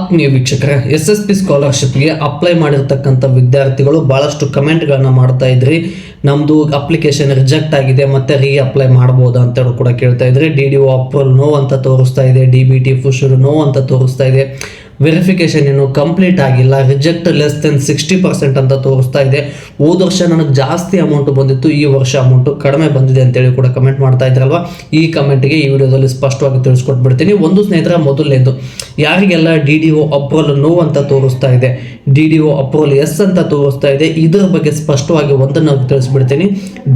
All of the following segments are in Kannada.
ಆತ್ಮೀಯ ವೀಕ್ಷಕರೇ, SSP ಸ್ಕಾಲರ್ಶಿಪ್ಗೆ ಅಪ್ಲೈ ಮಾಡಿರ್ತಕ್ಕಂಥ ವಿದ್ಯಾರ್ಥಿಗಳು ಭಾಳಷ್ಟು ಕಮೆಂಟ್ಗಳನ್ನ ಮಾಡ್ತಾ ಇದ್ರಿ. ನಮ್ಮದು ಅಪ್ಲಿಕೇಶನ್ ರಿಜೆಕ್ಟ್ ಆಗಿದೆ, ಮತ್ತೆ ರೀ ಅಪ್ಲೈ ಮಾಡ್ಬೋದಾ ಅಂತ ಕೂಡ ಕೇಳ್ತಾ ಇದ್ರಿ. DDO ಅಪ್ರೂವಲ್ ನೋ ಅಂತ ತೋರಿಸ್ತಾ ಇದೆ, DBT ಪುಷ್ ನೋ ಅಂತ ತೋರಿಸ್ತಾ ಇದೆ, ವೆರಿಫಿಕೇಶನ್ ಏನು ಕಂಪ್ಲೀಟ್ ಆಗಿಲ್ಲ, ರಿಜೆಕ್ಟ್ ಲೆಸ್ ದೆನ್ 60% ಅಂತ ತೋರಿಸ್ತಾ ಇದೆ. ಹೋದ ವರ್ಷ ನನಗೆ ಜಾಸ್ತಿ ಅಮೌಂಟ್ ಬಂದಿತ್ತು, ಈ ವರ್ಷ ಅಮೌಂಟು ಕಡಿಮೆ ಬಂದಿದೆ ಅಂತೇಳಿ ಕೂಡ ಕಮೆಂಟ್ ಮಾಡ್ತಾ ಇದ್ರಲ್ವಾ. ಈ ಕಮೆಂಟ್ಗೆ ಈ ವಿಡಿಯೋದಲ್ಲಿ ಸ್ಪಷ್ಟವಾಗಿ ತಿಳಿಸ್ಕೊಟ್ಬಿಡ್ತೀನಿ. ಒಂದು ಸ್ನೇಹಿತರ, ಮೊದಲನೇದು ಯಾರಿಗೆಲ್ಲ DDO ಅಪ್ರೂವಲ್ ನೋ ಅಂತ ತೋರಿಸ್ತಾ ಇದೆ, DDO ಅಪ್ರೂವಲ್ ಎಸ್ ಅಂತ ತೋರಿಸ್ತಾ ಇದೆ, ಇದರ ಬಗ್ಗೆ ಸ್ಪಷ್ಟವಾಗಿ ಒಂದನ್ನು ತಿಳಿಸ್ಬಿಡ್ತೀನಿ.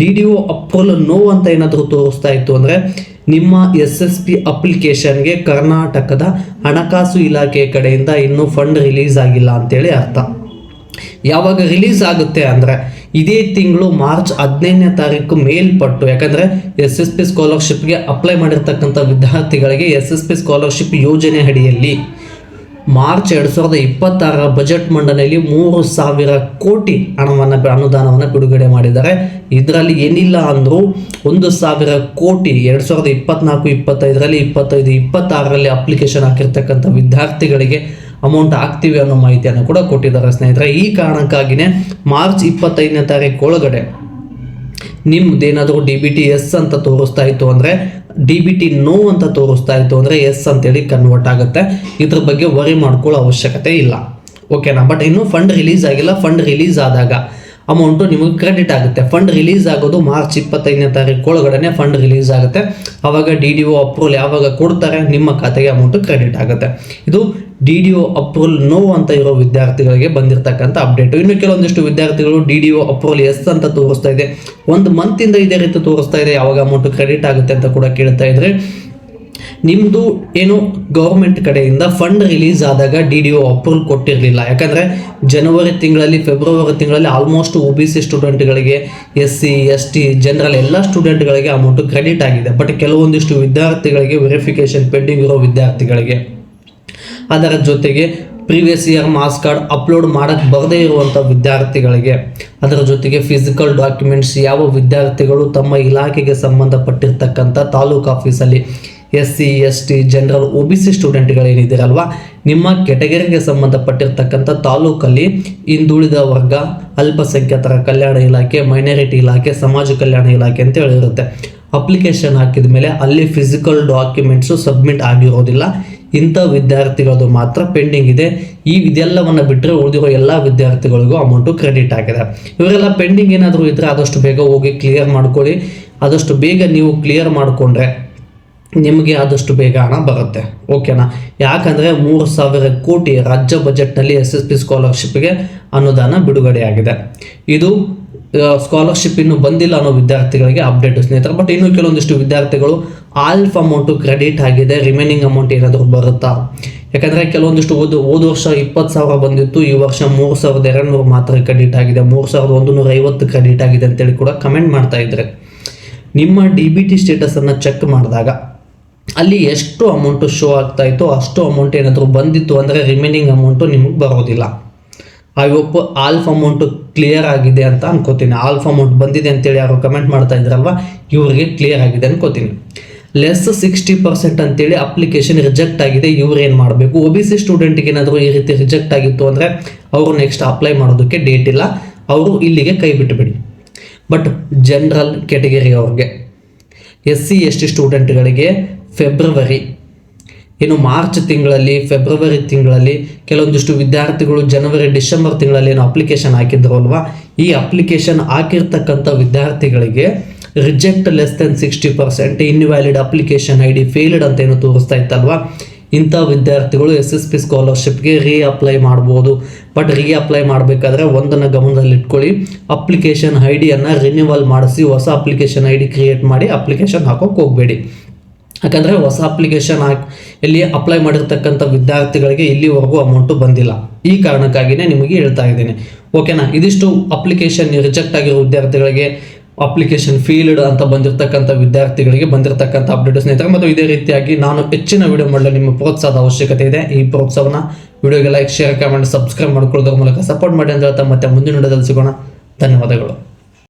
DDO ಅಪ್ರೂವಲ್ ನೋ ಅಂತ ಏನಾದರೂ ತೋರಿಸ್ತಾ ಇತ್ತು ಅಂದರೆ ನಿಮ್ಮ SSP ಅಪ್ಲಿಕೇಶನ್ಗೆ ಕರ್ನಾಟಕದ ಹಣಕಾಸು ಇಲಾಖೆ ಕಡೆಯಿಂದ ಇನ್ನೂ ಫಂಡ್ ರಿಲೀಸ್ ಆಗಿಲ್ಲ ಅಂತೇಳಿ ಅರ್ಥ. ಯಾವಾಗ ರಿಲೀಸ್ ಆಗುತ್ತೆ ಅಂದರೆ ಇದೇ ತಿಂಗಳು ಮಾರ್ಚ್ 15ನೇ ತಾರೀಕು ಮೇಲ್ಪಟ್ಟು, ಯಾಕಂದರೆ SSP ಸ್ಕಾಲರ್ಶಿಪ್ಗೆ ಅಪ್ಲೈ ಮಾಡಿರ್ತಕ್ಕಂಥ ವಿದ್ಯಾರ್ಥಿಗಳಿಗೆ SSP ಸ್ಕಾಲರ್ಶಿಪ್ ಯೋಜನೆ ಅಡಿಯಲ್ಲಿ ಮಾರ್ಚ್ 2026 ಬಜೆಟ್ ಮಂಡನೆಯಲ್ಲಿ 3,000 ಕೋಟಿ ಅನುದಾನವನ್ನು ಬಿಡುಗಡೆ ಮಾಡಿದ್ದಾರೆ. ಇದರಲ್ಲಿ ಏನಿಲ್ಲ ಅಂದರೂ 1,000 ಕೋಟಿ 2024-25ರಲ್ಲಿ 25-26ರಲ್ಲಿ ಅಪ್ಲಿಕೇಶನ್ ಹಾಕಿರ್ತಕ್ಕಂಥ ವಿದ್ಯಾರ್ಥಿಗಳಿಗೆ ಅಮೌಂಟ್ ಆಗ್ತೀವಿ ಅನ್ನೋ ಮಾಹಿತಿಯನ್ನು ಕೂಡ ಕೊಟ್ಟಿದ್ದಾರೆ ಸ್ನೇಹಿತರೆ. ಈ ಕಾರಣಕ್ಕಾಗಿಯೇ ಮಾರ್ಚ್ 25ನೇ ತಾರೀಕು ಒಳಗಡೆ ನಿಮ್ದೇನಾದರೂ DBT ಎಸ್ ಅಂತ ತೋರಿಸ್ತಾ ಇತ್ತು ಅಂದರೆ, DBT ನೋ ಅಂತ ತೋರಿಸ್ತಾ ಇತ್ತು ಅಂದರೆ ಎಸ್ ಅಂತೇಳಿ ಕನ್ವರ್ಟ್ ಆಗುತ್ತೆ. ಇದ್ರ ಬಗ್ಗೆ ವರಿ ಮಾಡ್ಕೊಳ್ಳೋ ಅವಶ್ಯಕತೆ ಇಲ್ಲ, ಓಕೆನಾ. ಬಟ್ ಇನ್ನೂ ಫಂಡ್ ರಿಲೀಸ್ ಆಗಿಲ್ಲ. ಫಂಡ್ ರಿಲೀಸ್ ಆದಾಗ ಅಮೌಂಟು ನಿಮಗೆ ಕ್ರೆಡಿಟ್ ಆಗುತ್ತೆ. ಫಂಡ್ ರಿಲೀಸ್ ಆಗೋದು ಮಾರ್ಚ್ 25ನೇ ತಾರೀಕು ಒಳಗಡೆ ಫಂಡ್ ರಿಲೀಸ್ ಆಗುತ್ತೆ. ಆವಾಗ DDO ಅಪ್ರೂವಲ್ ಯಾವಾಗ ಕೊಡ್ತಾರೆ ನಿಮ್ಮ ಖಾತೆಗೆ ಅಮೌಂಟು ಕ್ರೆಡಿಟ್ ಆಗುತ್ತೆ. ಇದು DDO ಅಪ್ರೂವಲ್ ನೋ ಅಂತ ಇರೋ ವಿದ್ಯಾರ್ಥಿಗಳಿಗೆ ಬಂದಿರತಕ್ಕಂಥ ಅಪ್ಡೇಟು. ಇನ್ನು ಕೆಲವೊಂದಿಷ್ಟು ವಿದ್ಯಾರ್ಥಿಗಳು DDO ಅಪ್ರೂವಲ್ ಎಸ್ ಅಂತ ತೋರಿಸ್ತಾ ಇದೆ, 1 ಮಂತಿಂದ ಇದೇ ರೀತಿ ತೋರಿಸ್ತಾ ಇದೆ, ಯಾವಾಗ ಅಮೌಂಟು ಕ್ರೆಡಿಟ್ ಆಗುತ್ತೆ ಅಂತ ಕೂಡ ಕೇಳ್ತಾ ಇದ್ರೆ. ನಿಮ್ಮದು ಏನು ಗೌರ್ಮೆಂಟ್ ಕಡೆಯಿಂದ ಫಂಡ್ ರಿಲೀಸ್ ಆದಾಗ DDO ಅಪ್ರೂವಲ್ ಕೊಟ್ಟಿರಲಿಲ್ಲ. ಯಾಕಂದರೆ ಜನವರಿ ತಿಂಗಳಲ್ಲಿ, ಫೆಬ್ರವರಿ ತಿಂಗಳಲ್ಲಿ almost OBC ಸ್ಟೂಡೆಂಟ್ಗಳಿಗೆ, SC ST general ಎಲ್ಲ ಸ್ಟೂಡೆಂಟ್ಗಳಿಗೆ ಅಮೌಂಟು ಕ್ರೆಡಿಟ್ ಆಗಿದೆ. ಬಟ್ ಕೆಲವೊಂದಿಷ್ಟು ವಿದ್ಯಾರ್ಥಿಗಳಿಗೆ ವೆರಿಫಿಕೇಶನ್ ಪೆಂಡಿಂಗ್ ಇರೋ ವಿದ್ಯಾರ್ಥಿಗಳಿಗೆ, ಅದರ ಜೊತೆಗೆ previous year marks card upload ಮಾಡೋಕ್ಕೆ ಬರದೇ ಇರುವಂಥ ವಿದ್ಯಾರ್ಥಿಗಳಿಗೆ, ಅದರ ಜೊತೆಗೆ ಫಿಸಿಕಲ್ ಡಾಕ್ಯುಮೆಂಟ್ಸ್ ಯಾವ ವಿದ್ಯಾರ್ಥಿಗಳು ತಮ್ಮ ಇಲಾಖೆಗೆ ಸಂಬಂಧಪಟ್ಟಿರ್ತಕ್ಕಂಥ ತಾಲೂಕು ಆಫೀಸಲ್ಲಿ SC ST ಜನರಲ್ OBC ಸ್ಟೂಡೆಂಟ್ಗಳೇನಿದ್ದೀರಲ್ವ, ನಿಮ್ಮ ಕೆಟಗರಿಗೆ ಸಂಬಂಧಪಟ್ಟಿರ್ತಕ್ಕಂಥ ತಾಲೂಕಲ್ಲಿ ಹಿಂದುಳಿದ ವರ್ಗ, ಅಲ್ಪಸಂಖ್ಯಾತರ ಕಲ್ಯಾಣ ಇಲಾಖೆ, ಮೈನಾರಿಟಿ ಇಲಾಖೆ, ಸಮಾಜ ಕಲ್ಯಾಣ ಇಲಾಖೆ ಅಂತ ಹೇಳಿರುತ್ತೆ. ಅಪ್ಲಿಕೇಶನ್ ಹಾಕಿದ ಮೇಲೆ ಅಲ್ಲಿ ಫಿಸಿಕಲ್ ಡಾಕ್ಯುಮೆಂಟ್ಸು ಸಬ್ಮಿಟ್ ಆಗಿರೋದಿಲ್ಲ. ಇಂಥ ವಿದ್ಯಾರ್ಥಿಗಳದು ಮಾತ್ರ ಪೆಂಡಿಂಗ್ ಇದೆ. ಇದೆಲ್ಲವನ್ನು ಬಿಟ್ಟರೆ ಉಳಿದಿರೋ ಎಲ್ಲ ವಿದ್ಯಾರ್ಥಿಗಳಿಗೂ ಅಮೌಂಟು ಕ್ರೆಡಿಟ್ ಆಗಿದೆ. ಇವರೆಲ್ಲ ಪೆಂಡಿಂಗ್ ಏನಾದರೂ ಇದ್ದರೆ ಆದಷ್ಟು ಬೇಗ ಹೋಗಿ ಕ್ಲಿಯರ್ ಮಾಡ್ಕೊಳ್ಳಿ. ಆದಷ್ಟು ಬೇಗ ನೀವು ಕ್ಲಿಯರ್ ಮಾಡಿಕೊಂಡ್ರೆ ನಿಮಗೆ ಆದಷ್ಟು ಬೇಗ ಹಣ ಬರುತ್ತೆ, ಓಕೆನಾ. ಯಾಕಂದರೆ 3,000 ಕೋಟಿ ರಾಜ್ಯ ಬಜೆಟ್ನಲ್ಲಿ SSP ಸ್ಕಾಲರ್ಶಿಪ್ಗೆ ಅನುದಾನ ಬಿಡುಗಡೆಯಾಗಿದೆ. ಇದು ಸ್ಕಾಲರ್ಶಿಪ್ ಇನ್ನೂ ಬಂದಿಲ್ಲ ಅನ್ನೋ ವಿದ್ಯಾರ್ಥಿಗಳಿಗೆ ಅಪ್ಡೇಟ್ ಸ್ನೇಹಿತರೆ. ಬಟ್ ಇನ್ನೂ ಕೆಲವೊಂದಿಷ್ಟು ವಿದ್ಯಾರ್ಥಿಗಳು ಆಲ್ಫ್ ಅಮೌಂಟು ಕ್ರೆಡಿಟ್ ಆಗಿದೆ, ರಿಮೈನಿಂಗ್ ಅಮೌಂಟ್ ಏನಾದರೂ ಬರುತ್ತಾ? ಯಾಕಂದರೆ ಕೆಲವೊಂದಿಷ್ಟು ಹೋದ ವರ್ಷ 20,000 ಬಂದಿತ್ತು, ಈ ವರ್ಷ 3,200 ಮಾತ್ರ ಕ್ರೆಡಿಟ್ ಆಗಿದೆ, 3,150 ಕ್ರೆಡಿಟ್ ಆಗಿದೆ ಅಂತೇಳಿ ಕೂಡ ಕಮೆಂಟ್ ಮಾಡ್ತಾ ಇದ್ದಾರೆ. ನಿಮ್ಮ DBT ಸ್ಟೇಟಸನ್ನು ಚೆಕ್ ಮಾಡಿದಾಗ ಅಲ್ಲಿ ಎಷ್ಟು ಅಮೌಂಟು ಶೋ ಆಗ್ತಾ ಇತ್ತು ಅಷ್ಟು ಅಮೌಂಟ್ ಏನಾದರೂ ಬಂದಿತ್ತು ಅಂದರೆ ರಿಮೈನಿಂಗ್ ಅಮೌಂಟು ನಿಮಗೆ ಬರೋದಿಲ್ಲ. I hope half amount clear ಆಗಿದೆ ಅಂತ ಅನ್ಕೋತೀನಿ. ಆಲ್ಫ್ ಅಮೌಂಟ್ ಬಂದಿದೆ ಅಂತೇಳಿ ಯಾರು ಕಮೆಂಟ್ ಮಾಡ್ತಾ ಇದ್ರಲ್ವ, ಇವ್ರಿಗೆ ಕ್ಲಿಯರ್ ಆಗಿದೆ ಅನ್ಕೋತೀನಿ. ಲೆಸ್ 60% ಅಂತೇಳಿ ಅಪ್ಲಿಕೇಶನ್ ರಿಜೆಕ್ಟ್ ಆಗಿದೆ. ಇವ್ರು ಏನು ಮಾಡಬೇಕು? OBC ಸ್ಟೂಡೆಂಟ್ಗೆ ಏನಾದರೂ ಈ ರೀತಿ ರಿಜೆಕ್ಟ್ ಆಗಿತ್ತು ಅಂದರೆ ಅವರು ನೆಕ್ಸ್ಟ್ ಅಪ್ಲೈ ಮಾಡೋದಕ್ಕೆ ಡೇಟ್ ಇಲ್ಲ, ಅವರು ಇಲ್ಲಿಗೆ ಕೈ ಬಿಟ್ಟುಬಿಡಿ. ಬಟ್ ಜನರಲ್ ಕೆಟಗರಿ ಅವ್ರಿಗೆ, SC ST ಸ್ಟೂಡೆಂಟ್ಗಳಿಗೆ ಫೆಬ್ರವರಿ ಮಾರ್ಚ್ ತಿಂಗಳಲ್ಲಿ, ಫೆಬ್ರವರಿ ತಿಂಗಳಲ್ಲಿ ಕೆಲವೊಂದಿಷ್ಟು ವಿದ್ಯಾರ್ಥಿಗಳು ಜನವರಿ ಡಿಸೆಂಬರ್ ತಿಂಗಳಲ್ಲಿ ಅಪ್ಲಿಕೇಶನ್ ಹಾಕಿದ್ರು ಅಲ್ವಾ, ಈ ಅಪ್ಲಿಕೇಶನ್ ಹಾಕಿರ್ತಕ್ಕಂಥ ವಿದ್ಯಾರ್ಥಿಗಳಿಗೆ reject less than 60%, invalid application ID failed ಅಂತ ಏನು ತೋರಿಸ್ತಾ ಇತ್ತಲ್ವಾ, ಇಂಥ ವಿದ್ಯಾರ್ಥಿಗಳು SSP ಸ್ಕಾಲರ್ಶಿಪ್ಗೆ ಅಪ್ಲೈ ಮಾಡ್ಬೋದು. ಬಟ್ ಅಪ್ಲೈ ಮಾಡಬೇಕಾದ್ರೆ ಒಂದನ್ನು ಗಮನದಲ್ಲಿ ಇಟ್ಕೊಳ್ಳಿ, ಅಪ್ಲಿಕೇಶನ್ IDಯನ್ನು ರಿನ್ಯೂವಲ್ ಮಾಡಿಸಿ ಹೊಸ ಅಪ್ಲಿಕೇಶನ್ ID ಕ್ರಿಯೇಟ್ ಮಾಡಿ ಅಪ್ಲಿಕೇಶನ್ ಹಾಕೋಕೆ ಹೋಗಬೇಡಿ. ಯಾಕಂದರೆ ಹೊಸ ಅಪ್ಲಿಕೇಶನ್ ಇಲ್ಲಿ ಅಪ್ಲೈ ಮಾಡಿರ್ತಕ್ಕಂಥ ವಿದ್ಯಾರ್ಥಿಗಳಿಗೆ ಇಲ್ಲಿವರೆಗೂ ಅಮೌಂಟು ಬಂದಿಲ್ಲ. ಈ ಕಾರಣಕ್ಕಾಗಿಯೇ ನಿಮಗೆ ಹೇಳ್ತಾ ಇದ್ದೀನಿ, ಓಕೆನಾ. ಇದಿಷ್ಟು ಅಪ್ಲಿಕೇಶನ್ ರಿಜೆಕ್ಟ್ ಆಗಿರೋ ವಿದ್ಯಾರ್ಥಿಗಳಿಗೆ, ಅಪ್ಲಿಕೇಶನ್ ಫೀಲ್ಡ್ ಅಂತ ಬಂದಿರತಕ್ಕಂಥ ವಿದ್ಯಾರ್ಥಿಗಳಿಗೆ ಬಂದಿರತಕ್ಕಂಥ ಅಪ್ಡೇಟ್ ಸ್ನೇಹಿತರೆ. ಮತ್ತು ಇದೇ ರೀತಿಯಾಗಿ ನಾನು ಹೆಚ್ಚಿನ ವಿಡಿಯೋ ಮಾಡಲು ನಿಮ್ಮ ಪ್ರೋತ್ಸಾಹದ ಅವಶ್ಯಕತೆ ಇದೆ. ಈ ಪ್ರೋತ್ಸಾಹವನ್ನು ವಿಡಿಯೋಗೆ ಲೈಕ್, ಶೇರ್, ಕಮೆಂಟ್, ಸಬ್ಸ್ಕ್ರೈಬ್ ಮಾಡ್ಕೊಳ್ಳೋದ್ರ ಮೂಲಕ ಸಪೋರ್ಟ್ ಮಾಡಿ ಅಂತ ಹೇಳ್ತಾ ಮತ್ತೆ ಮುಂದಿನ ವಿಡಿಯೋದಲ್ಲಿ ಸಿಗೋಣ. ಧನ್ಯವಾದಗಳು.